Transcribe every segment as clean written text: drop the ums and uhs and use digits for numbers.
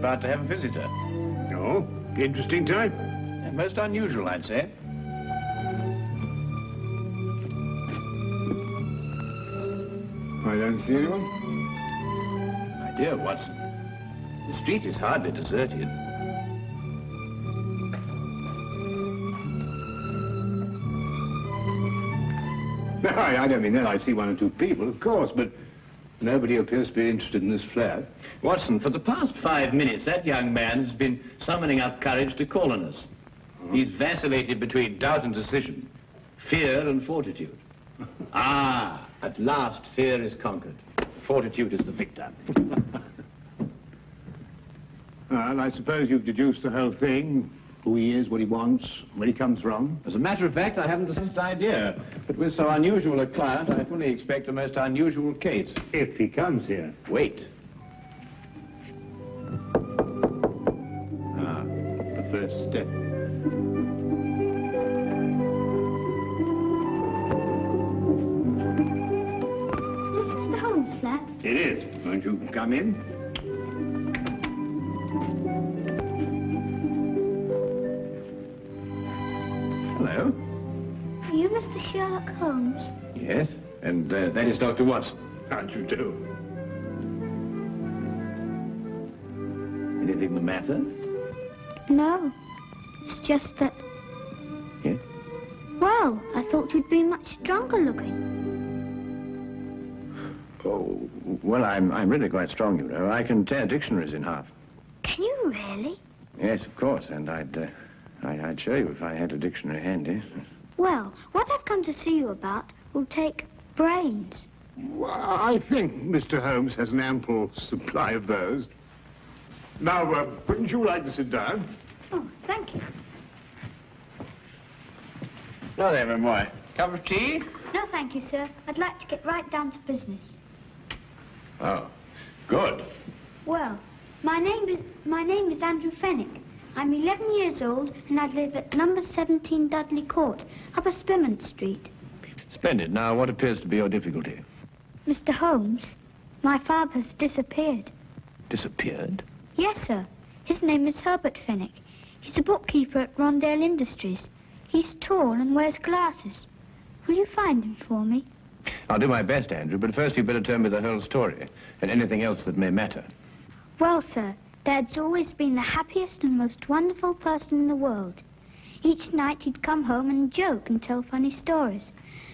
about to have a visitor. Oh, interesting type. Most unusual, I'd say. I don't see anyone. My dear Watson, the street is hardly deserted. No, I don't mean that. I see one or two people, of course, but nobody appears to be interested in this flat. Watson, for the past 5 minutes, that young man has been summoning up courage to call on us. He's vacillated between doubt and decision, fear and fortitude. At last, fear is conquered. Fortitude is the victor. Well, I suppose you've deduced the whole thing. Who he is, what he wants, where he comes from. As a matter of fact, I haven't the least idea. But with so unusual a client, I fully expect a most unusual case. If he comes here. Wait. The first step. Is this Mr. Holmes' flat? It is. Won't you come in? Hello. Are you Mr. Sherlock Holmes? Yes, and that is Dr. Watson. How'd you do? Anything the matter? No. It's just that... Yes? Well, I thought you'd be much stronger looking. Oh, well, I'm really quite strong, you know. I can tear dictionaries in half. Can you really? Yes, of course, and I'd show you if I had a dictionary handy. Well, what I've come to see you about will take brains. Well, I think Mr. Holmes has an ample supply of those. Now, wouldn't you like to sit down? Oh, thank you. Now then, my boy. Cup of tea? No, thank you, sir. I'd like to get right down to business. Oh, good. Well, my name is Andrew Fenwick. I'm 11 years old, and I live at number 17 Dudley Court, Upper Spimment Street. Splendid. Now, what appears to be your difficulty? Mr. Holmes, my father's disappeared. Disappeared? Yes, sir. His name is Herbert Fenwick. He's a bookkeeper at Rondale Industries. He's tall and wears glasses. Will you find him for me? I'll do my best, Andrew, but first you'd better tell me the whole story, and anything else that may matter. Well, sir, Dad's always been the happiest and most wonderful person in the world. Each night he'd come home and joke and tell funny stories.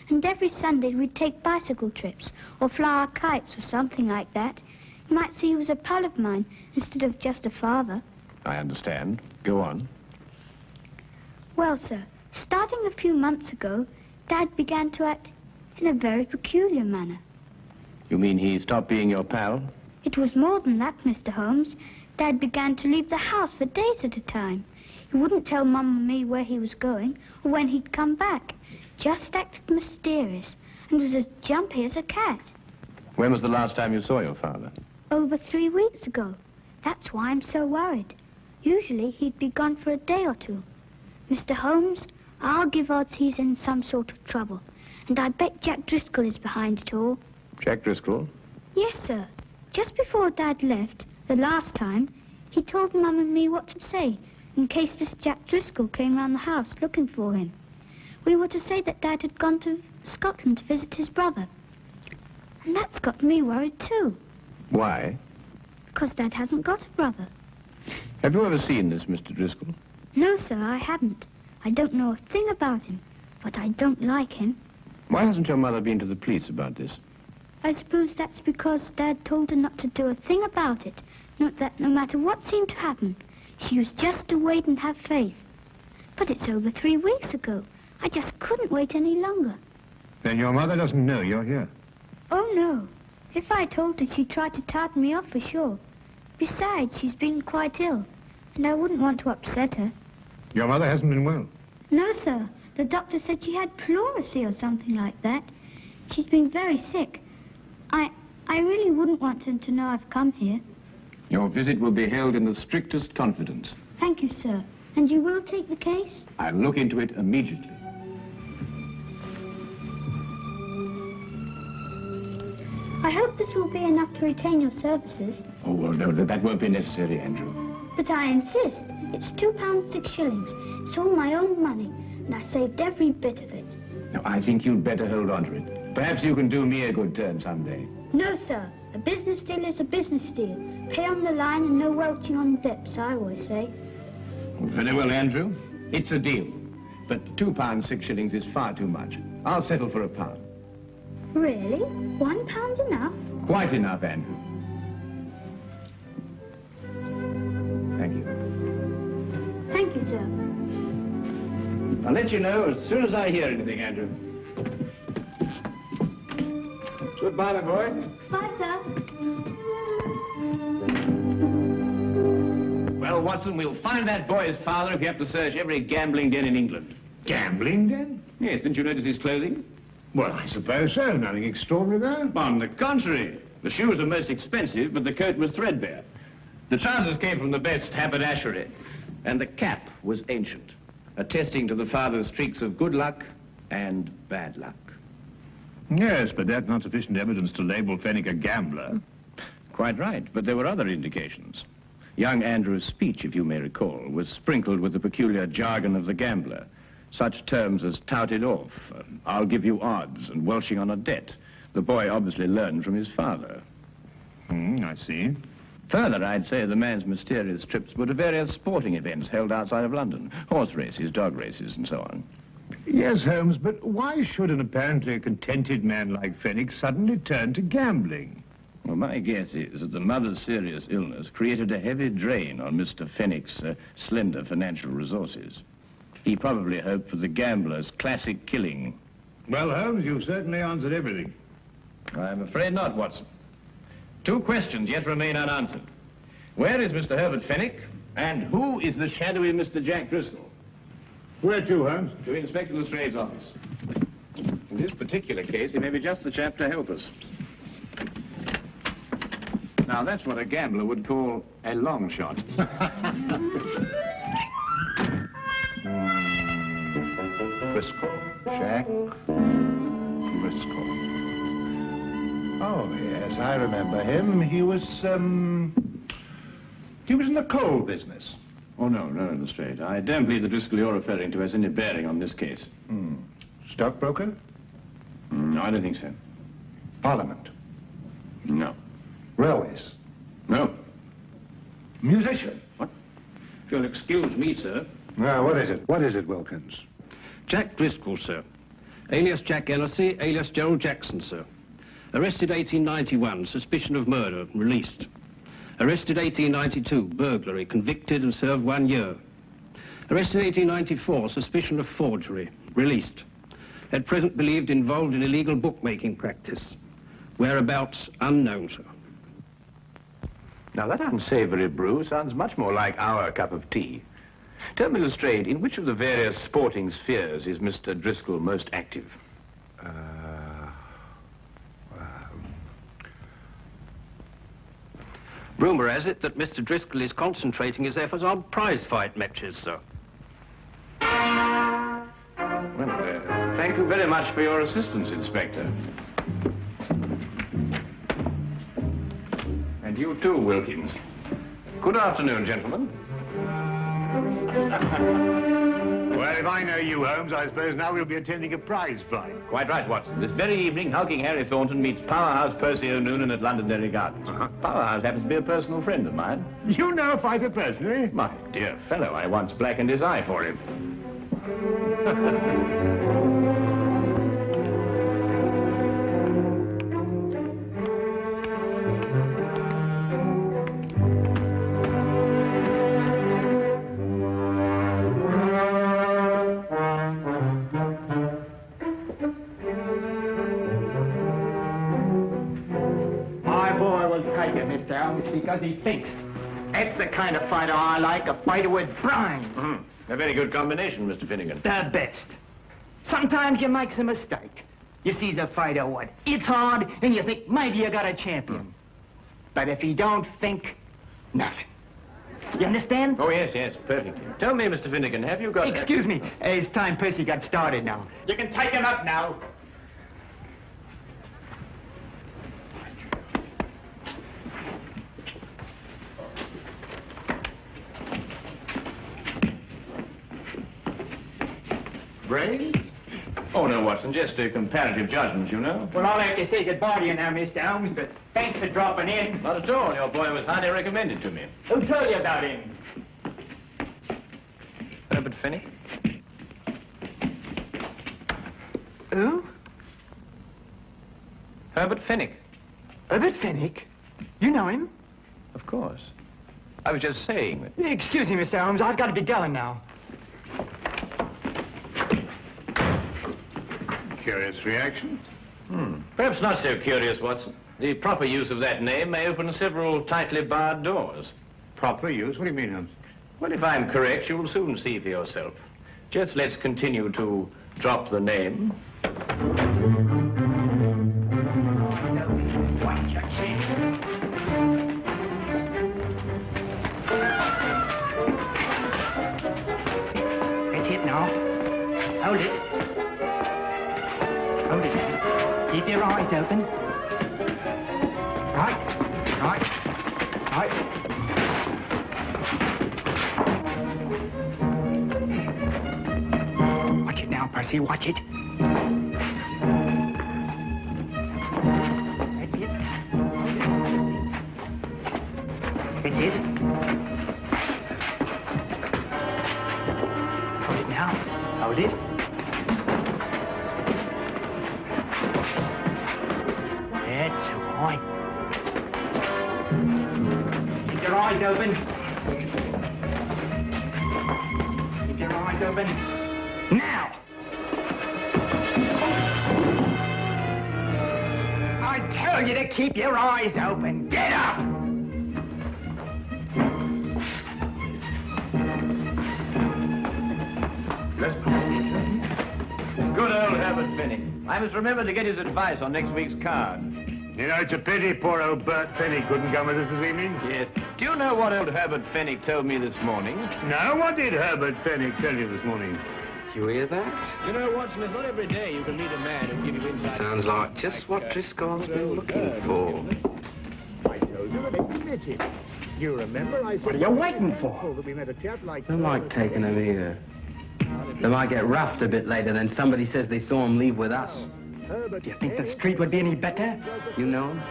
And every Sunday we'd take bicycle trips or fly our kites or something like that. You might see he was a pal of mine instead of just a father. I understand. Go on. Well, sir, starting a few months ago, Dad began to act in a very peculiar manner. You mean he stopped being your pal? It was more than that, Mr. Holmes. Dad began to leave the house for days at a time. He wouldn't tell Mum and me where he was going or when he'd come back. Just acted mysterious and was as jumpy as a cat. When was the last time you saw your father? Over 3 weeks ago. That's why I'm so worried. Usually he'd be gone for a day or two. Mr. Holmes, I'll give odds he's in some sort of trouble. And I bet Jack Driscoll is behind it all. Jack Driscoll? Yes, sir. Just before Dad left, the last time, he told Mum and me what to say in case this Jack Driscoll came round the house looking for him. We were to say that Dad had gone to Scotland to visit his brother. And that's got me worried too. Why? Because Dad hasn't got a brother. Have you ever seen this Mr. Driscoll? No, sir, I haven't. I don't know a thing about him, but I don't like him. Why hasn't your mother been to the police about this? I suppose that's because Dad told her not to do a thing about it. Not that no matter what seemed to happen, she was just to wait and have faith. But it's over 3 weeks ago. I just couldn't wait any longer. Then your mother doesn't know you're here? Oh, no. If I told her, she'd try to tartan me off for sure. Besides, she's been quite ill, and I wouldn't want to upset her. Your mother hasn't been well? No, sir. The doctor said she had pleurisy or something like that. She's been very sick. I really wouldn't want him to know I've come here. Your visit will be held in the strictest confidence. Thank you, sir. And you will take the case? I'll look into it immediately. I hope this will be enough to retain your services. Oh, well, no, that won't be necessary, Andrew. But I insist. It's £2 6 shillings. It's all my own money, and I saved every bit of it. Now, I think you'd better hold on to it. Perhaps you can do me a good turn someday. No, sir. A business deal is a business deal. Pay on the line and no welching on the dips, I always say. Very well, Andrew. It's a deal. But £2 6 shillings is far too much. I'll settle for £1. Really? £1 enough? Quite enough, Andrew. Thank you. Thank you, sir. I'll let you know as soon as I hear anything, Andrew. Goodbye, my boy. Bye, sir. Well, Watson, we'll find that boy's father if you have to search every gambling den in England. Gambling den? Yes, didn't you notice his clothing? Well, I suppose so. Nothing extraordinary there. On the contrary. The shoes were most expensive, but the coat was threadbare. The trousers came from the best haberdashery, and the cap was ancient, attesting to the father's streaks of good luck and bad luck. Yes, but that's not sufficient evidence to label Fenwick a gambler. Quite right, but there were other indications. Young Andrew's speech, if you may recall, was sprinkled with the peculiar jargon of the gambler. Such terms as touted off, I'll give you odds, and welching on a debt. The boy obviously learned from his father. I see. Further, I'd say the man's mysterious trips were to various sporting events held outside of London. Horse races, dog races, and so on. Yes, Holmes, but why should an apparently contented man like Fenwick suddenly turn to gambling? Well, my guess is that the mother's serious illness created a heavy drain on Mr. Fenwick's slender financial resources. He probably hoped for the gambler's classic killing. Well, Holmes, you've certainly answered everything. I'm afraid not, Watson. 2 questions yet remain unanswered. Where is Mr. Herbert Fenwick? And who is the shadowy Mr. Jack Driscoll? Where to, Holmes? To Inspector Lestrade's office. In this particular case, he may be just the chap to help us. Now, that's what a gambler would call a long shot. Driscoll, Jack Driscoll. Oh, yes, I remember him. He was in the coal business. Oh, no, Lestrade. I don't believe the Driscoll you're referring to has any bearing on this case. Stockbroker? No, I don't think so. Parliament? No. Railways? No. Musician? What? If you'll excuse me, sir. Now, what is it? What is it, Wilkins? Jack Driscoll, sir. Alias Jack Ellerslie, alias Gerald Jackson, sir. Arrested 1891, suspicion of murder, released. Arrested 1892, burglary, convicted and served 1 year. Arrested 1894, suspicion of forgery, released. At present believed involved in illegal bookmaking practice. Whereabouts unknown, sir. Now, that unsavory brew sounds much more like our cup of tea. Tell me, Lestrade, in which of the various sporting spheres is Mr. Driscoll most active? Rumour has it that Mr. Driscoll is concentrating his efforts on prize fight matches, sir. Well, thank you very much for your assistance, Inspector. And you too, Wilkins. Good afternoon, gentlemen. Well, if I know you, Holmes, I suppose now we'll be attending a prize fight. Quite right, Watson. This very evening, hulking Harry Thornton meets Powerhouse Percy O'Noonan at Londonderry Gardens. Powerhouse happens to be a personal friend of mine. You know a fighter personally? My dear fellow, I once blackened his eye for him. Because he thinks. That's the kind of fighter I like, a fighter with brains. A very good combination, Mr. Finnegan. The best. Sometimes you makes a mistake. You sees a fighter what? It's hard, and you think maybe you got a champion. But if you don't think, nothing. You understand? Oh, yes, perfectly. Tell me, Mr. Finnegan, have you got... Excuse me. It's time Percy got started now. You can take him up now. Brains? Oh, no, Watson, just a comparative judgment, you know. Well, I'll have to say goodbye to you now, Mr. Holmes, but thanks for dropping in. Not at all. Your boy was highly recommended to me. Who told you about him? Herbert Fenwick? Who? Herbert Fenwick. Herbert Fenwick? You know him? Of course. I was just saying that. Excuse me, Mr. Holmes, I've got to be going now. Curious reaction. Perhaps not so curious, Watson. The proper use of that name may open several tightly barred doors. Proper use? What do you mean, Holmes? Well, if I'm correct, you'll soon see for yourself. Just let's continue to drop the name. That's it now. Hold it. Hold it now. Keep your eyes open. Right. Watch it now, Percy. Watch it. That's it. That's it. Hold it now. Hold it. That's right. Keep your eyes open. Keep your eyes open. Now! I tell you to keep your eyes open. Get up! Good old Herbert Fenwick. I must remember to get his advice on next week's card. You know, it's a pity poor old Bert Fenwick couldn't come with us this evening. Yes. Do you know what old Herbert Fenwick told me this morning? No, what did Herbert Fenwick tell you this morning? Did you hear that? You know, Watson, it's not every day you can meet a man who'll give you insight. Sounds like just what Driscoll's been looking for. I told you that they met it. You remember I said... What are you waiting for? ...that we met a chap like... Don't like taking them either. They might get roughed a bit later, then somebody says they saw him leave with us. Do you think the street would be any better? You know him?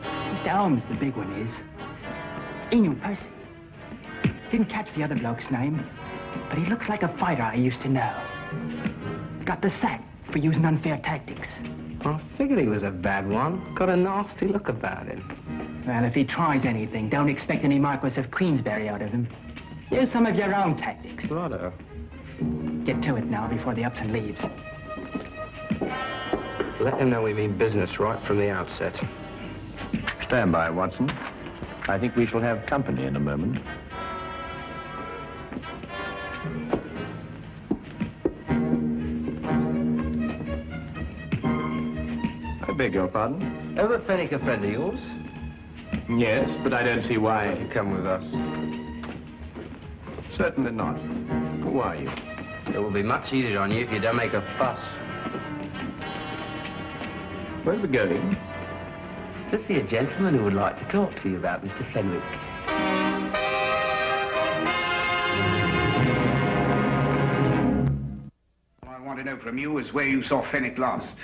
Mr. Holmes, the big one is. He knew Percy. Didn't catch the other bloke's name, but he looks like a fighter I used to know. Got the sack for using unfair tactics. I figured he was a bad one. Got a nasty look about him. Well, if he tries anything, don't expect any Marquis of Queensberry out of him. Use some of your own tactics. Righto. Get to it now before the Upson leaves. Let him know we mean business right from the outset. Stand by, Watson. I think we shall have company in a moment. I beg your pardon? Herbert Fenwick a friend of yours? Yes, but I don't see why. You come with us. Certainly not. Who are you? It will be much easier on you if you don't make a fuss. Where are we going? To see a gentleman who would like to talk to you about Mr. Fenwick. All I want to know from you is where you saw Fenwick last.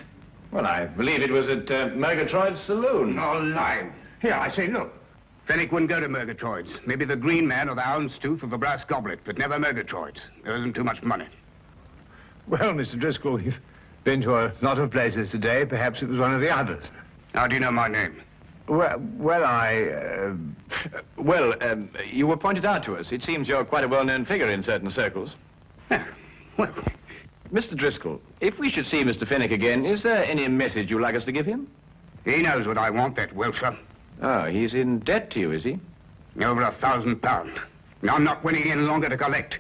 Well, I believe it was at Murgatroyd's saloon. No lie. Here, I say, look. Fenwick wouldn't go to Murgatroyd's. Maybe the Green Man or the Houndstooth or the Brass Goblet, but never Murgatroyd's. There isn't too much money. Well, Mr. Driscoll, you've been to a lot of places today. Perhaps it was one of the others. How do you know my name? Well, You were pointed out to us. It seems you're quite a well-known figure in certain circles. Well, Mr. Driscoll, if we should see Mr. Fenwick again, is there any message you'd like us to give him? he knows what I want, that Wilshire. Oh, he's in debt to you, is he? Over £1,000. I'm not winning any longer to collect.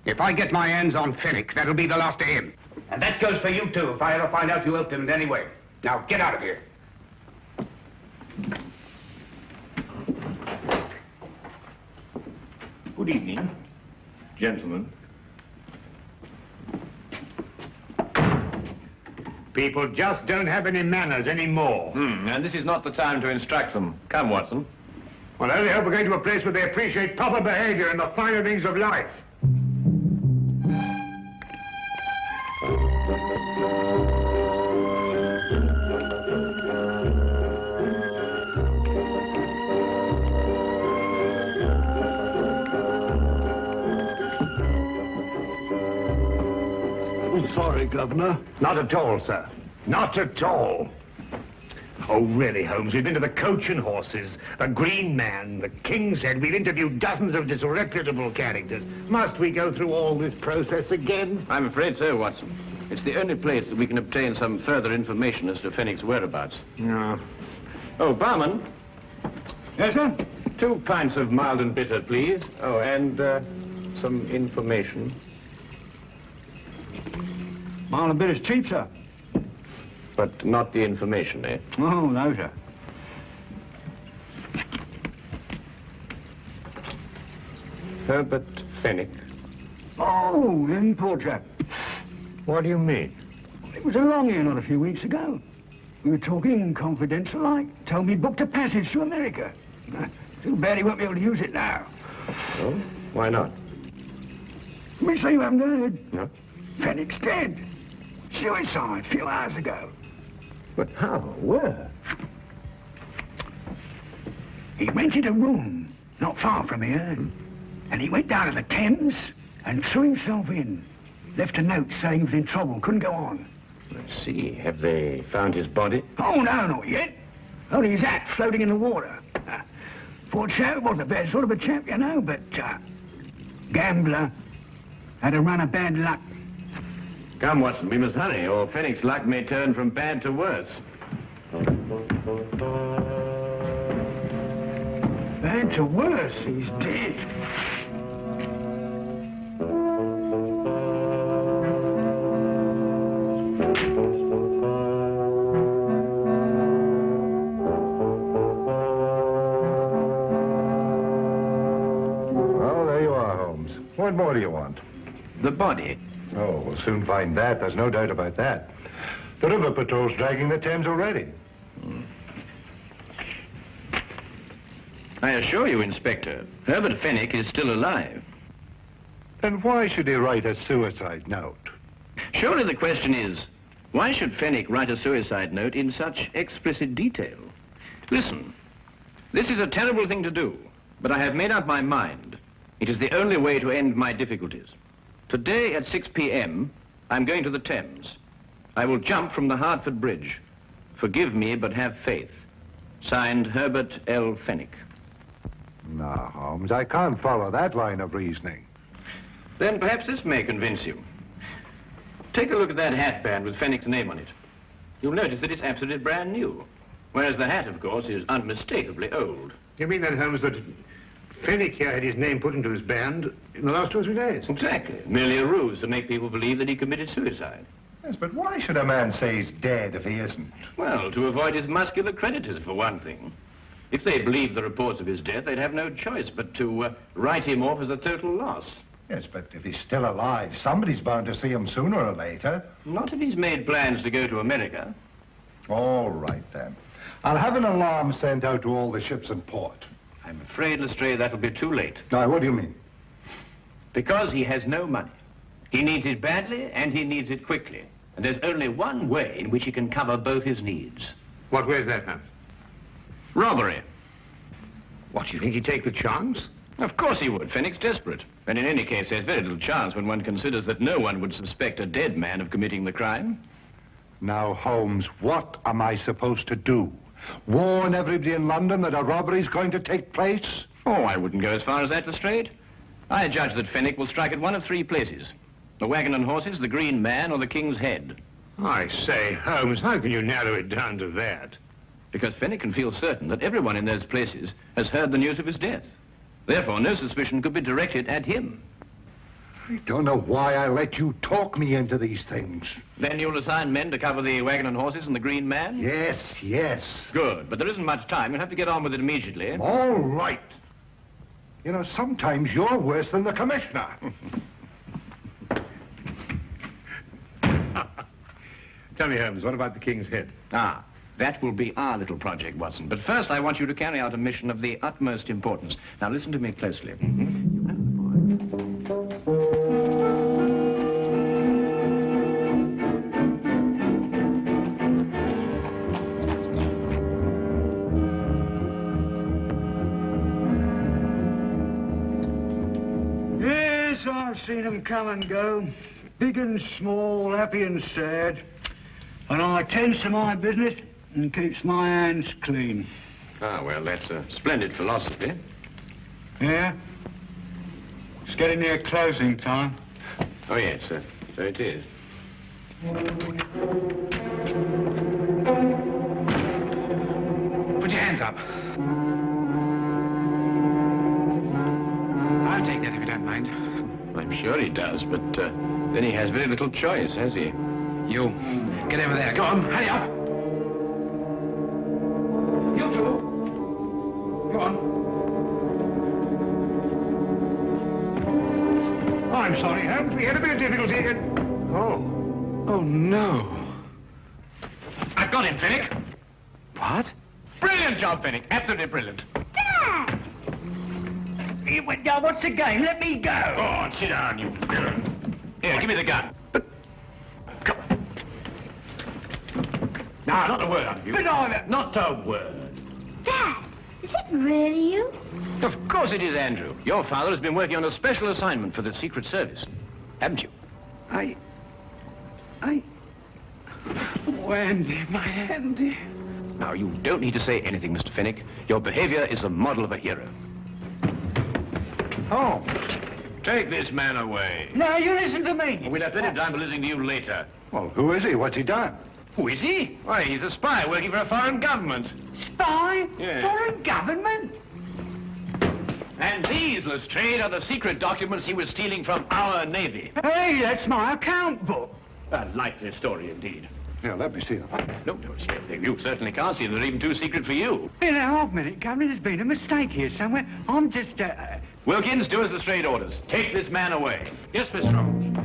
If I get my hands on Fenwick, that'll be the last of him. And that goes for you, too, if I ever find out you helped him in any way. Now, get out of here. Good evening, gentlemen. People just don't have any manners anymore. And this is not the time to instruct them. Come, Watson. Well, I only hope we're going to a place where they appreciate proper behavior and the finer things of life. Oh, sorry, Governor. Not at all, sir. Not at all. Oh, really, Holmes? We've been to the Coach and Horses, the Green Man, the King's Head. We've interviewed dozens of disreputable characters. Must we go through all this process again? I'm afraid so, Watson. It's the only place that we can obtain some further information as to Fenwick's whereabouts. No. Oh, barman. Yes, sir? 2 pints of mild and bitter, please. Oh, and some information. Mild and bitter's cheap, sir. But not the information, eh? Oh, no, sir. Herbert Fenwick. Oh, him, poor chap. What do you mean? It was along here not a few weeks ago. We were talking confidential like. Told me he booked a passage to America. Too bad he won't be able to use it now. Oh? Why not? Let me say you haven't heard. No. Fenwick's dead. Suicide a few hours ago. But how? Where? He rented a room not far from here. And he went down to the Thames and threw himself in. Left a note saying he was in trouble, couldn't go on. Let's see. Have they found his body? Oh, no, not yet. Only his hat floating in the water. Poor chap, wasn't a bad sort of a chap, you know, but gambler. Had a run of bad luck. Come, Watson, we must hurry, or Fenwick's luck may turn from bad to worse. Bad to worse, he's dead. Well, there you are, Holmes. What more do you want? The body. Oh, we'll soon find that. There's no doubt about that. The river patrol's dragging the Thames already. I assure you, Inspector, Herbert Fenwick is still alive. Then why should he write a suicide note? Surely the question is, why should Fenwick write a suicide note in such explicit detail? Listen, this is a terrible thing to do, but I have made up my mind. It is the only way to end my difficulties. Today at 6 p.m., I'm going to the Thames. I will jump from the Hertford Bridge. Forgive me, but have faith. Signed, Herbert L. Fenwick. No, Holmes, I can't follow that line of reasoning. Then perhaps this may convince you. Take a look at that hatband with Fenwick's name on it. You'll notice that it's absolutely brand new. Whereas the hat, of course, is unmistakably old. You mean then, Holmes, that Fenwick here had his name put into his band in the last 2 or 3 days? Exactly. Merely a ruse to make people believe that he committed suicide. Yes, but why should a man say he's dead if he isn't? Well, to avoid his muscular creditors, for one thing. If they believed the reports of his death, they'd have no choice but to write him off as a total loss. Yes, but if he's still alive, somebody's bound to see him sooner or later. Not if he's made plans to go to America. All right, then. I'll have an alarm sent out to all the ships in port. I'm afraid, Lestrade, that'll be too late. Now, what do you mean? Because he has no money. He needs it badly, and he needs it quickly. And there's only one way in which he can cover both his needs. What way is that, Holmes? Robbery. What, you think he'd take the chance? Of course he would. Fenwick's desperate. And in any case, there's very little chance when one considers that no one would suspect a dead man of committing the crime. Now, Holmes, what am I supposed to do? Warn everybody in London that a robbery's going to take place? Oh, I wouldn't go as far as that, Lestrade. I judge that Fenwick will strike at one of 3 places. The Wagon and Horses, the Green Man, or the King's Head. I say, Holmes, how can you narrow it down to that? Because Fenwick can feel certain that everyone in those places has heard the news of his death. Therefore, no suspicion could be directed at him. I don't know why I let you talk me into these things. Then you'll assign men to cover the Wagon and Horses and the Green Man? Yes, yes. Good, but there isn't much time. You'll have to get on with it immediately. All right. You know, sometimes you're worse than the commissioner. Tell me, Holmes, what about the King's Head? Ah, that will be our little project, Watson. But first, I want you to carry out a mission of the utmost importance. Now, listen to me closely. Yes, I've seen them come and go. big and small, happy and sad. And I tends to my business and keeps my hands clean. Ah, well, that's a splendid philosophy. Yeah? It's getting near closing time. Oh, yes, sir. So it is. Put your hands up. I'll take that if you don't mind. I'm sure he does, but then he has very little choice, has he? You, get over there. Go on, hurry up. You two. Go on. I'm sorry, Holmes. We had a bit of difficulty again. Oh, no. I've got him, Fenwick. What? Brilliant job, Fenwick. Absolutely brilliant. Dad! Now, what's the game? Let me go. Go on, sit down, you villain. Here, give me the gun. Come. Now, not a word out of you. But Not a word. Dad, is it really you? Of course it is, Andrew. Your father has been working on a special assignment for the Secret Service. Haven't you? Oh, Andy, my Andy. Now, you don't need to say anything, Mr. Fenwick. Your behavior is the model of a hero. Oh, Take this man away. Now, you listen to me. We'll have plenty of time for listening to you later. well, who is he? What's he done? Who is he? Why, he's a spy working for a foreign government. Spy? Yes. Foreign government? And these, Lestrade, are the secret documents he was stealing from our Navy. Hey, that's my account book. A likely story, indeed. Here, let me see them. No, you certainly can't see them. They're even too secret for you. In a half minute, Governor, there's been a mistake here somewhere. I'm just, Wilkins, do as Lestrade orders. Take this man away. Yes, Mr. Holmes.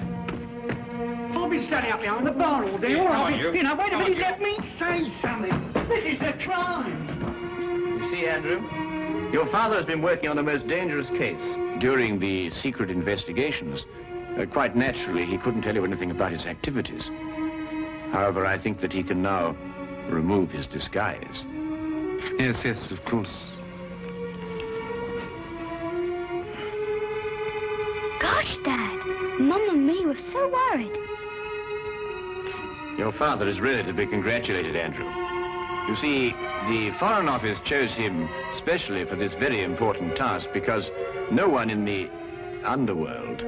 I'll be standing up behind the bar all day. Yeah, All come on, right, you. wait a Come on, minute, you. let me say something. This is a crime. You see, Andrew, your father has been working on a most dangerous case. During the secret investigations, quite naturally, he couldn't tell you anything about his activities. However, I think that he can now remove his disguise. Yes, of course. Gosh, Dad, Mum and me were so worried. Your father is really to be congratulated, Andrew. You see, the Foreign Office chose him specially for this very important task because no one in the underworld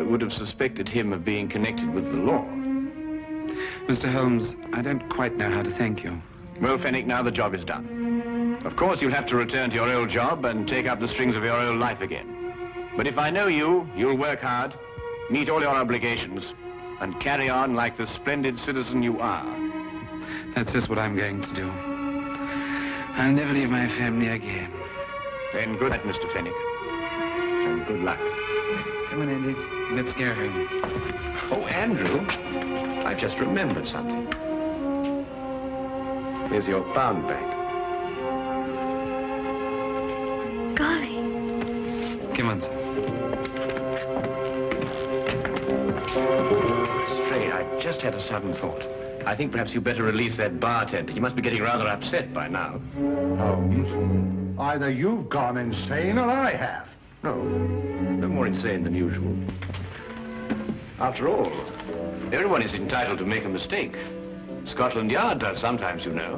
would have suspected him of being connected with the law. Mr. Holmes, I don't quite know how to thank you. Well, Fenwick, now the job is done. Of course, you'll have to return to your old job and take up the strings of your old life again. But if I know you, you'll work hard, meet all your obligations, and carry on like the splendid citizen you are. That's just what I'm going to do. I'll never leave my family again. Then good night, Mr. Fenwick. And good luck. Come on, Andy. Let's go home. Oh, Andrew, I've just remembered something. Here's your pound bag. Golly. Come on, sir. Straight, I've just had a sudden thought. I think perhaps you'd better release that bartender. He must be getting rather upset by now. Holmes, either you've gone insane or I have. No more insane than usual. After all, everyone is entitled to make a mistake. Scotland Yard does sometimes, you know.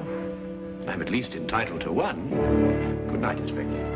I'm at least entitled to one. Good night, Inspector.